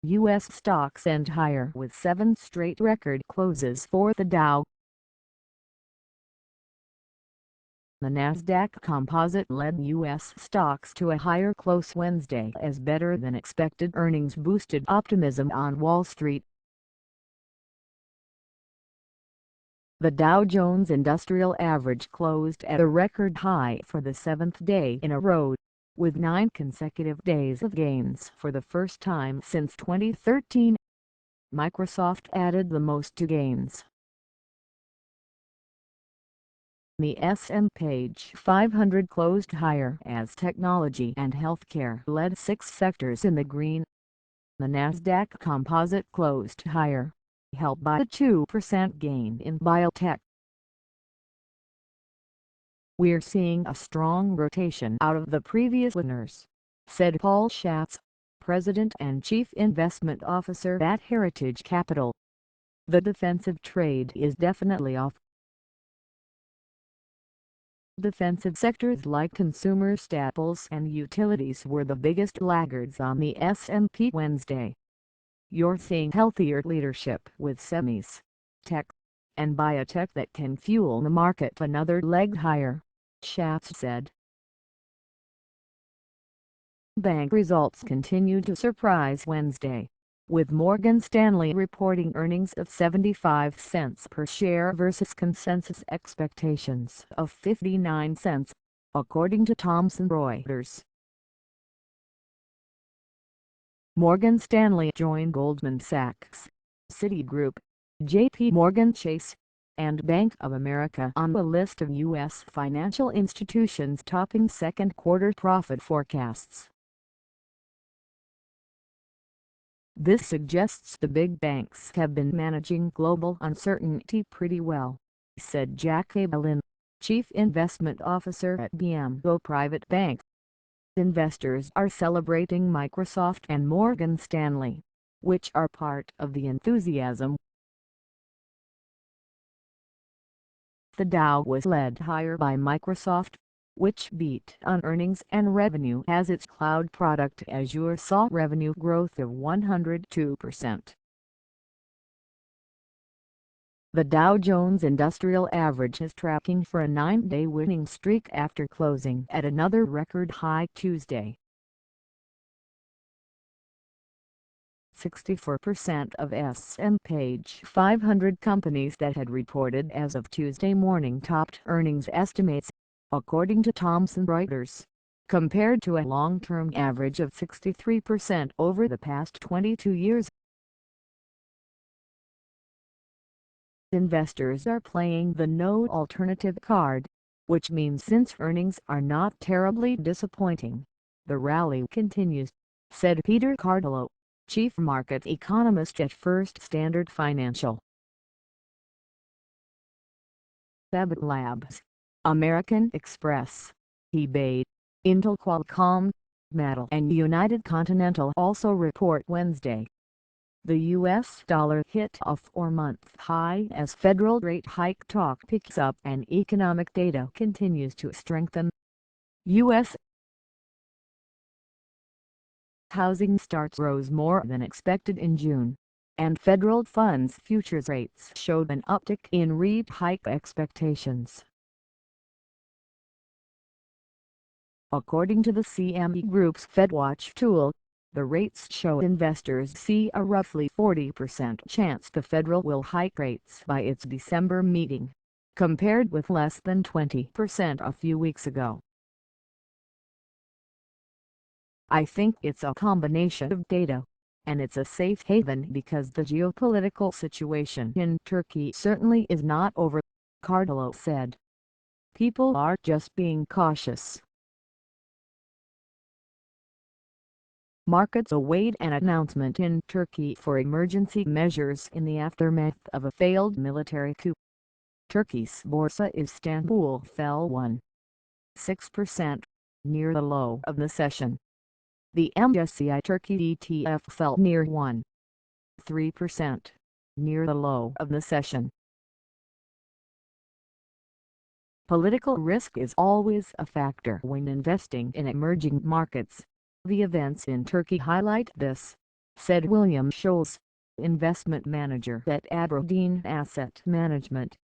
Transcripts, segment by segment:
U.S. stocks end higher with 7 straight record closes for the Dow. The Nasdaq Composite led U.S. stocks to a higher close Wednesday as better-than-expected earnings boosted optimism on Wall Street. The Dow Jones Industrial Average closed at a record high for the 7th day in a row, with 9 consecutive days of gains for the first time since 2013. Microsoft added the most to gains. The S&P 500 closed higher as technology and healthcare led 6 sectors in the green. The Nasdaq Composite closed higher, helped by a 2% gain in biotech. "We're seeing a strong rotation out of the previous winners," said Paul Schatz, President and Chief Investment Officer at Heritage Capital. "The defensive trade is definitely off." Defensive sectors like consumer staples and utilities were the biggest laggards on the S&P Wednesday. "You're seeing healthier leadership with semis, tech, and biotech that can fuel the market another leg higher," Schatz said. Bank results continued to surprise Wednesday, with Morgan Stanley reporting earnings of 75 cents per share versus consensus expectations of 59 cents, according to Thomson Reuters. Morgan Stanley joined Goldman Sachs, Citigroup, JPMorgan Chase, and Bank of America on a list of U.S. financial institutions topping second-quarter profit forecasts. "This suggests the big banks have been managing global uncertainty pretty well," said Jack Ablin, Chief Investment Officer at BMO Private Bank. "Investors are celebrating Microsoft and Morgan Stanley, which are part of the enthusiasm." The Dow was led higher by Microsoft, which beat on earnings and revenue as its cloud product Azure saw revenue growth of 102%. The Dow Jones Industrial Average is tracking for a 9-day winning streak after closing at another record high Tuesday. 64% of S&P 500 companies that had reported as of Tuesday morning topped earnings estimates, according to Thomson Reuters, compared to a long-term average of 63% over the past 22 years. Investors are playing the no alternative card, which means since earnings are not terribly disappointing, the rally continues, said Peter Cardillo, Chief Market Economist at First Standard Financial. Abbott Labs, American Express, eBay, Intel, Qualcomm, Mattel and United Continental also report Wednesday. The U.S. dollar hit a 4-month high as federal rate hike talk picks up and economic data continues to strengthen. U.S. housing starts rose more than expected in June, and federal funds futures rates showed an uptick in rate hike expectations. According to the CME Group's FedWatch tool, the rates show investors see a roughly 40% chance the Federal will hike rates by its December meeting, compared with less than 20% a few weeks ago. "I think it's a combination of data, and it's a safe haven because the geopolitical situation in Turkey certainly is not over," Cardillo said. "People are just being cautious." Markets await an announcement in Turkey for emergency measures in the aftermath of a failed military coup. Turkey's Borsa Istanbul fell 1.6%, near the low of the session. The MSCI Turkey ETF fell near 1.3%, near the low of the session. Political risk is always a factor when investing in emerging markets. The events in Turkey highlight this. said William Scholes, investment manager at Aberdeen Asset Management.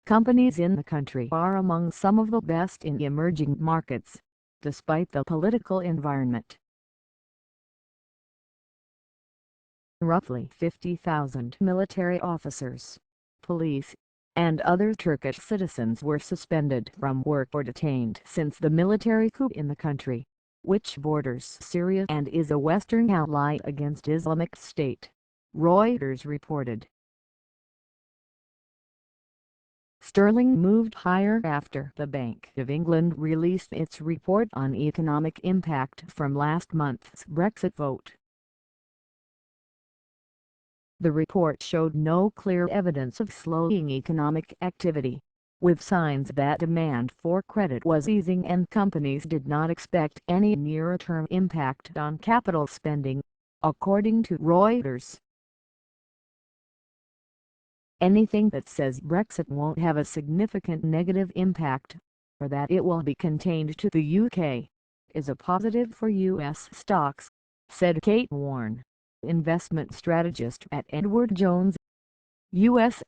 Companies in the country are among some of the best in emerging markets, despite the political environment. Roughly 50,000 military officers, police, and other Turkish citizens were suspended from work or detained since the military coup in the country, which borders Syria and is a Western ally against Islamic State, Reuters reported. Sterling moved higher after the Bank of England released its report on economic impact from last month's Brexit vote. The report showed no clear evidence of slowing economic activity, with signs that demand for credit was easing and companies did not expect any near-term impact on capital spending, according to Reuters. Anything that says Brexit won't have a significant negative impact, or that it will be contained to the UK, is a positive for US stocks, said Kate Warne, investment strategist at Edward Jones. U.S.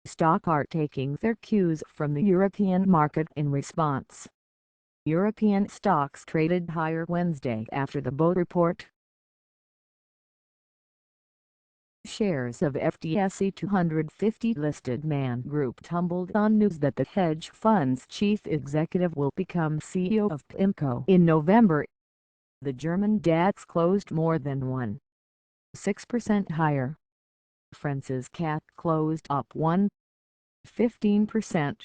stocks are taking their cues from the European market in response. European stocks traded higher Wednesday after the BO report. Shares of FTSE 250 listed Man Group tumbled on news that the hedge fund's chief executive will become CEO of Pimco in November. The German DAX closed more than 1.6% higher. France's CAC closed up 1.15%,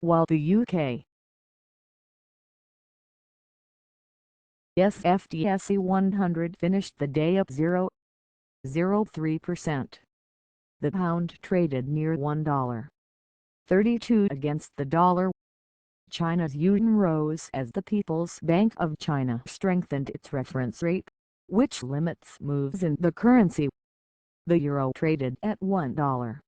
while the UK FTSE 100 finished the day up 0.03%. The pound traded near $1.32 against the dollar. China's yuan rose as the People's Bank of China strengthened its reference rate, which limits moves in the currency. The euro traded at $1.13